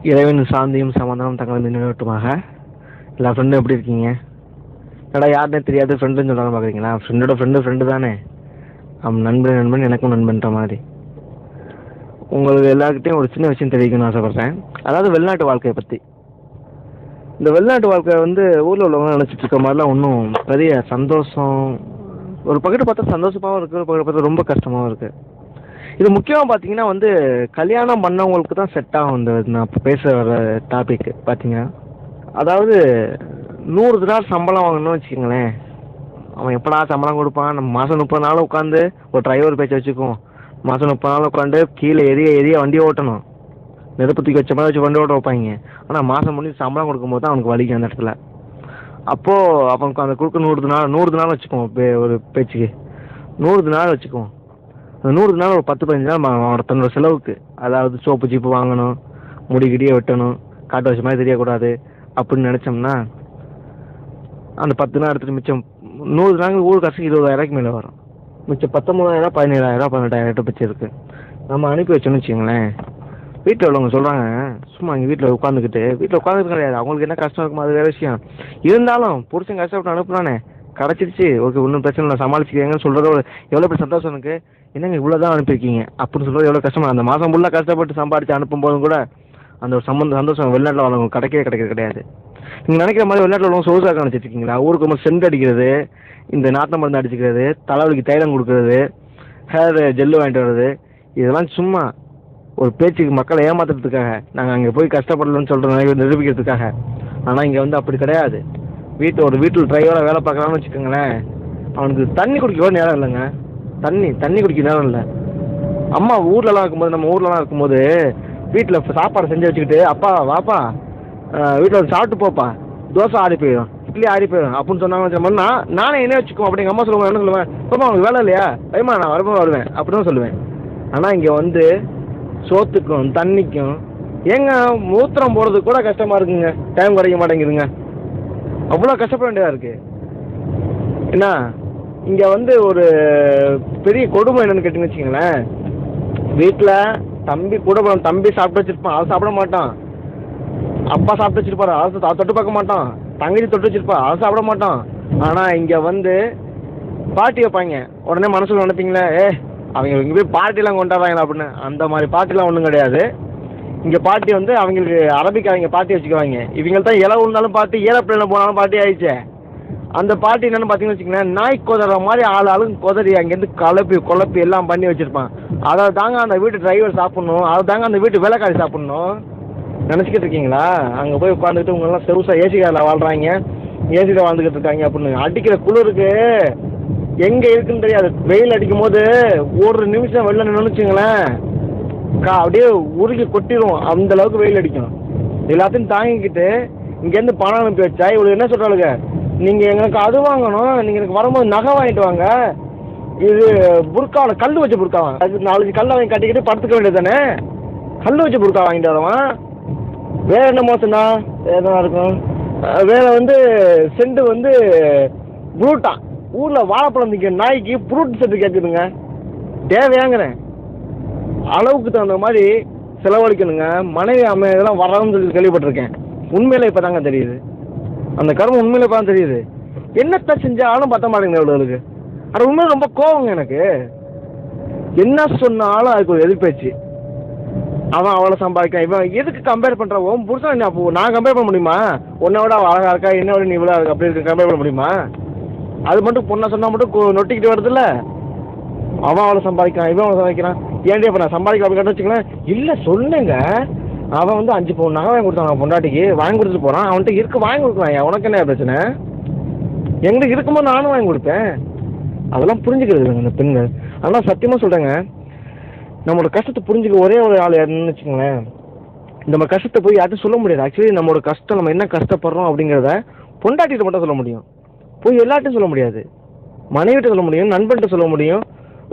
இறைவன் சாந்தியும் சமாதானம் தங்களை நினைவட்டுமாக. எல்லா ஃப்ரெண்டும் எப்படி இருக்கீங்க? என்னடா யாருனே தெரியாது ஃப்ரெண்டுன்னு சொல்கிறாங்க பார்க்குறீங்களா? ஃப்ரெண்டோட ஃப்ரெண்டு தானே. அவன் நண்பன் எனக்கும் நண்பன்ற மாதிரி. உங்களுக்கு எல்லாருக்கிட்டையும் ஒரு சின்ன விஷயம் தெரிவிக்கணும்னு ஆசைப்பட்றேன். அதாவது வெளிநாட்டு வாழ்க்கையை பற்றி. இந்த வெளிநாட்டு வாழ்க்கை ஊரில் உள்ளவங்க நினச்சிட்டு இருக்க மாதிரிலாம் ஒன்றும் பெரிய சந்தோஷம், ஒரு பக்கத்து பார்த்தா சந்தோஷமாகவும் இருக்குது, ஒரு பக்கத்து பார்த்தா ரொம்ப கஷ்டமாகவும் இருக்குது. இது முக்கியமாக பார்த்தீங்கன்னா கல்யாணம் பண்ணவங்களுக்கு தான் செட் ஆகும். நான் இப்போ பேச வர டாபிக் பார்த்தீங்கன்னா, அதாவது 100 நாள் சம்பளம் வாங்கணும்னு வச்சுக்கோங்களேன். அவன் எப்படா சம்பளம் கொடுப்பான்? நம்ம மாதம் 30 நாள் உட்காந்து ஒரு டிரைவர் பேச்சை வச்சுக்குவோம். மாதம் 30 நாள் உட்காந்து கீழே எரிய வண்டி ஓட்டணும். நெருப்பு தூக்கி வச்ச மாதிரி வச்சு வண்டி ஓட்ட வைப்பாங்க. ஆனால் மாதம் முடிஞ்சு சம்பளம் கொடுக்கும்போது தான் அவனுக்கு வலிக்கும் அந்த இடத்துல. அப்போது அவனுக்கு அந்த கொடுக்க 100 நாள் வச்சுக்குவோம். ஒரு பேச்சுக்கு 100 நாள் வச்சுக்குவோம். அந்த 100 நாள் ஒரு 10-15 நாள் அவனோட தன்னோட செலவுக்கு, அதாவது சோப்பு சீப்பு வாங்கணும், முடிகிடியே வெட்டணும், காட்டு வச்ச மாதிரி தெரியக்கூடாது அப்படின்னு நினச்சோம்னா அந்த 10 நாள் எடுத்துகிட்டு மிச்சம் 100 நாள் ஊர் காசுக்கு 20,000 மேலே வரும். மிச்சம் 19,000 17,000 18,000 பட்சம் இருக்குது. நம்ம அனுப்பி வச்சோன்னு வச்சுக்கோங்களேன். வீட்டில் உள்ளவங்க சொல்கிறாங்க, சும்மா இங்கே வீட்டில் உட்காந்துட்டு கிடையாது, அவங்களுக்கு என்ன கஷ்டம் இருக்குமோ அது வேறு விஷயம். இருந்தாலும் புருஷன் கஷ்டப்பட்டு அனுப்புனானே, கிடச்சிருச்சு, ஓகே ஒன்றும் பிரச்சனை இல்லை, சமாளிச்சுக்கிறீங்கன்னு சொல்கிறத எவ்வளோ பெரிய சந்தோஷம் எனக்கு. என்னங்க இவ்வளோ தான் அனுப்பியிருக்கீங்க அப்படின்னு சொல்கிறது எவ்வளோ கஷ்டமாக. அந்த மாதம் ஃபுல்லாக கஷ்டப்பட்டு சம்பாதிச்சு அனுப்பும்போதும் கூட அந்த ஒரு சந்தோஷம் வெளிநாட்டில் வரவங்க கிடைக்கிறது கிடையாது. நீங்கள் நினைக்கிற மாதிரி வெளிநாட்டில் உள்ளவங்க சொகுசாக நினச்சிட்ருக்கீங்களா? ஊருக்கு ரொம்ப சென்ட் அடிக்கிறது, இந்த நாட்டு மருந்து அடிச்சுக்கிறது, தலைவலிக்கு தைலம் கொடுக்கறது, ஹேர் ஜெல்லு வாங்கிட்டு வர்றது, இதெல்லாம் சும்மா ஒரு பேச்சுக்கு மக்களை ஏமாத்துறதுக்காக, நாங்கள் அங்கே போய் கஷ்டப்படலன்னு சொல்கிற நிரூபிக்கிறதுக்காக. ஆனால் இங்கே அப்படி கிடையாது. வீட்டில் டிரைவராக வேலை பார்க்குறான்னு வச்சுக்கோங்களேன், அவனுக்கு தண்ணி குடிக்க கூட நேரம் இல்லைங்க. தண்ணி குடிக்க நேரம் இல்லை. அம்மா நம்ம ஊர்லலாம் இருக்கும்போது வீட்டில் சாப்பாடு செஞ்சு வச்சுக்கிட்டு, அப்பா வாப்பா வீட்டில் சாப்பிட்டு போப்பா, தோசை ஆறி போயிடும், இட்லி ஆறி போயிடும் அப்படின்னு சொன்னாங்க. நானே என்ன வச்சுக்குவோம் அப்படி எங்கள் அம்மா சொல்லுவாங்க. என்ன சொல்லுவேன்? அப்பா அவங்களுக்கு வேலை இல்லையா? பயமா நான் வருவேன் அப்படின்னு சொல்லுவேன். ஆனால் இங்கே சோத்துக்கும் தண்ணிக்கும் ஏங்க மூத்திரம் போடுறதுக்கு கூட கஷ்டமாக இருக்குங்க. டைம் கிடைக்க மாட்டேங்குதுங்க. அவ்வளோ கஷ்டப்பட வேண்டியதாக இருக்குது. என்ன இங்கே ஒரு பெரிய கொடுமை என்னன்னு கேட்டுன்னு வச்சுக்கங்களேன். வீட்டில் தம்பி சாப்பிட்டு வச்சிருப்பான், அதை சாப்பிட மாட்டான். அப்பா சாப்பிட்டு வச்சிருப்பாரு, அதை தொட்டு பார்க்க மாட்டான். தங்கச்சி தொட்டு வச்சிருப்பா, அதை சாப்பிட மாட்டான். ஆனால் இங்கே பாட்டி வைப்பாங்க. உடனே மனசுல நினைப்பீங்களே, அவங்க இங்கே போய் பார்ட்டிலாம் கொண்டாடுறாங்களா அப்படின்னு. அந்த மாதிரி பார்ட்டிலாம் ஒன்றும் கிடையாது. இங்கே பாட்டி அவங்களுக்கு அரபிக்கு அவங்க பாட்டி வச்சுக்குவாங்க. இவங்க தான் இலை விழுந்தாலும் பாட்டி, ஏரோப்ளேனில் போனாலும் பாட்டி ஆயிடுச்சு. அந்த பாட்டி என்னென்னு பார்த்தீங்கன்னு வச்சுக்கோங்களேன், நாய் கொதற மாதிரி ஆளுக்கு கொதறி அங்கேருந்து குழப்பி எல்லாம் பண்ணி வச்சுருப்பான். அதை தாங்க அந்த வீட்டு டிரைவர் சாப்பிட்ணும், அதை தாங்க அந்த வீட்டு வேலைக்காரி சாப்பிட்ணும். நினச்சிக்கிட்டு இருக்கீங்களா? அங்கே போய் உட்காந்துக்கிட்டு உங்களெல்லாம் செருசா ஏசி காரில் வாழ்கிறாங்க, ஏசியில் வாழ்ந்துக்கிட்டு இருக்காங்க அப்படின்னு. அடிக்கிற குளிருக்கு எங்கே இருக்குன்னு தெரியாது. வெயில் அடிக்கும் போது ஒரு நிமிஷம் வெளில நினைச்சுங்களேன், அப்படியே உருகி கொட்டிடும், அந்த அளவுக்கு வெயில் அடிக்கும். எல்லாத்தையும் தாங்கிக்கிட்டு இங்கேருந்து பணம் அனுப்பி வச்சா இவ்வளோ என்ன சொல்கிறாளுங்க, நீங்கள் எங்களுக்கு அது வாங்கணும், நீங்கள் எனக்கு வரும்போது நகை வாங்கிட்டு வாங்க, இது புர்காவில் கல் வச்ச புர்காவான், அது 4 கல்லை வாங்கி கட்டிக்கிட்டு படுத்துக்க வேண்டியது தானே. கல் வச்ச புர்கா வாங்கிட்டு வரவன். வேறு என்ன மோசம்னா எதனா இருக்கும். வேறு செண்டு புரூட்டா, ஊரில் வாழைப்பழம் நிற்கிற நாய்க்கு ஃப்ரூட் செட்டு கேட்குதுங்க. தேவையாங்கிறேன். அளவுக்கு தகுந்த மாதிரி செலவழிக்கணுங்க. மனைவி அம்மை இதெல்லாம் வரணும்னு சொல்லி கேள்விப்பட்டிருக்கேன். உண்மையில இப்போ தாங்க தெரியுது. அந்த கருமம் உண்மையில இப்போ தான் தெரியுது. என்னத்தை செஞ்சாலும் பத்த மாட்டேங்குது அவ்வளோக்கு. அது உண்மையில ரொம்ப கோவங்க எனக்கு. என்ன சொன்னாலும் அதுக்கு ஒரு எதிர்பேச்சு. அவன் அவ்வளோ சம்பாதிக்கான், இவன் எதுக்கு கம்பேர் பண்ணுறான்? உன் புருஷன் அப்போ நான் கம்பேர் பண்ண முடியுமா? உன்னை விட அவள் அழகாக இருக்கா, என்னை விட நீ இவ்வளோ இருக்கு அப்படி இருக்கு கம்பேர் பண்ண முடியுமா? அது மட்டும் பொண்ணை சொன்னால் மட்டும் நொட்டிக்கிட்டு வருதுல்ல. அவன் அவ்வளோ சம்பாதிக்கிறான், இவன் அவ்வளோ சம்பாதிக்கிறான். ஏன்டி இப்போ நான் சம்பாதிக்க அப்படி கேட்டு வச்சுக்கலாம். இல்லை சொல்லுங்க, அவன் 5 பவுன் நகை வாங்கி கொடுத்தான், அவன் பொண்டாட்டிக்கு வாங்கி கொடுத்துட்டு போகிறான். அவன்கிட்ட வாங்கி கொடுக்கலாம். உனக்கு என்ன பிரச்சனை? எங்களுக்கு இருக்கும்போது நானும் வாங்கி கொடுப்பேன். அதெல்லாம் புரிஞ்சுக்கிறது இல்லைங்க இந்த பெண்கள். அதெல்லாம் சத்தியமாக சொல்கிறேங்க, நம்மளோட கஷ்டத்தை புரிஞ்சுக்க ஒரே ஒரு ஆள் யாருன்னு வச்சுக்கோங்களேன். நம்ம கஷ்டத்தை போய் யார்ட்டும் சொல்ல முடியாது. ஆக்சுவலி நம்மளோட கஷ்டம், நம்ம என்ன கஷ்டப்படுறோம் அப்படிங்கிறத பொண்டாட்டிகிட்ட மட்டும் சொல்ல முடியும். போய் எல்லார்ட்டும் சொல்ல முடியாது. மனைவிட்ட சொல்ல முடியும், நண்பன்கிட்ட சொல்ல முடியும்,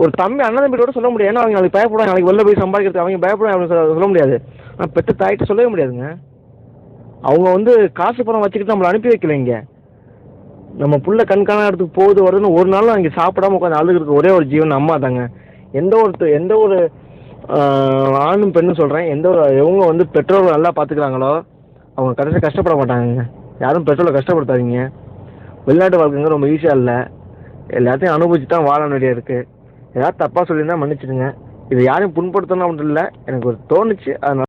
ஒரு தம்பி அண்ணன் தம்பியோட சொல்ல முடியாது. ஏன்னா அவங்க நாளைக்கு பயப்படுவாங்க, நாளைக்கு வெளில போய் சம்பாதிக்கிறதுக்கு அவங்க பயப்படுவாங்க அப்படின்னு சொல்ல முடியாது. ஆனால் பெற்ற தாயிட்ட சொல்லவே முடியாதுங்க. அவங்க காசு பணம் வச்சுக்கிட்டு நம்மளை அனுப்பி வைக்கல. இங்கே நம்ம புள்ள கண்காண இடத்துக்கு போகுது வருதுன்னு ஒரு நாளும் அங்கே சாப்பிடாம உட்காந்து அழுகிறதுக்கு ஒரே ஒரு ஜீவன் அம்மா தாங்க. எந்த ஒரு ஆணும் பெண்ணும் சொல்கிறேன், எந்த ஒரு இவங்க வந்து பெற்றோர்கள் நல்லா பார்த்துக்கிறாங்களோ அவங்க கடைசியாக கஷ்டப்பட மாட்டாங்க. யாரும் பெற்றோரை கஷ்டப்படுத்தாதீங்க. வெளிநாட்டு வாழ்க்கைங்க ரொம்ப ஈஸியாக இல்லை, எல்லாத்தையும் அனுபவிச்சு தான் வாழ வேண்டியது இருக்குது. ஏதாவது தப்பாக சொல்லியிருந்தா மன்னிச்சிடுங்க. இது யாரையும் புண்படுத்தணும் அப்படின்னு இல்லை, எனக்கு ஒரு தோணுச்சு அதனால